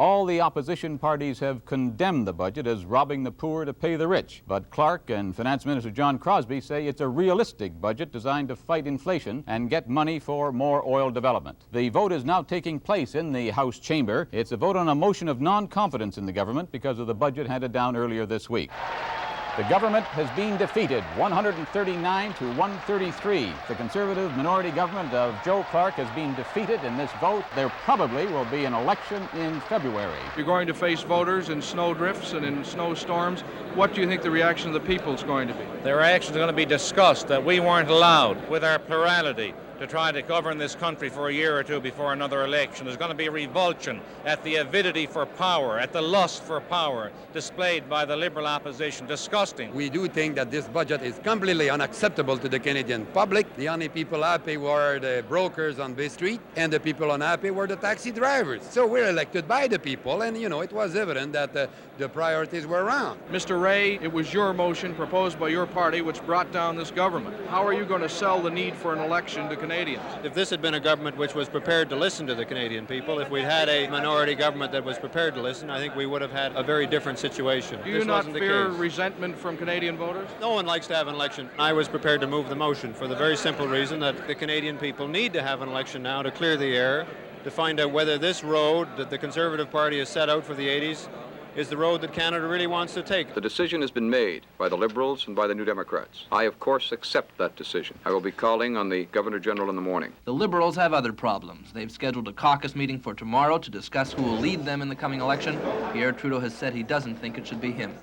All the opposition parties have condemned the budget as robbing the poor to pay the rich. But Clark and Finance Minister John Crosby say it's a realistic budget designed to fight inflation and get money for more oil development. The vote is now taking place in the House chamber. It's a vote on a motion of non-confidence in the government because of the budget handed down earlier this week. The government has been defeated, 139 to 133. The Conservative minority government of Joe Clark has been defeated in this vote. There probably will be an election in February. You're going to face voters in snow drifts and in snowstorms. What do you think the reaction of the people is going to be? The reaction is going to be disgust that we weren't allowed, with our plurality, to try to govern this country for a year or two before another election. There's going to be revulsion at the avidity for power, at the lust for power displayed by the Liberal opposition. Disgusting. We do think that this budget is completely unacceptable to the Canadian public. The only people happy were the brokers on Bay Street, and the people unhappy were the taxi drivers. So we're elected by the people, and it was evident that the priorities were wrong. Mr. Ray, it was your motion proposed by your party which brought down this government. How are you going to sell the need for an election to Canadians? If this had been a government which was prepared to listen to the Canadian people, if we'd had a minority government that was prepared to listen, I think we would have had a very different situation. Do you not fear resentment from Canadian voters? No one likes to have an election. I was prepared to move the motion for the very simple reason that the Canadian people need to have an election now to clear the air, to find out whether this road that the Conservative Party has set out for the 80s is the road that Canada really wants to take. The decision has been made by the Liberals and by the New Democrats. I, of course, accept that decision. I will be calling on the Governor-General in the morning. The Liberals have other problems. They've scheduled a caucus meeting for tomorrow to discuss who will lead them in the coming election. Pierre Trudeau has said he doesn't think it should be him.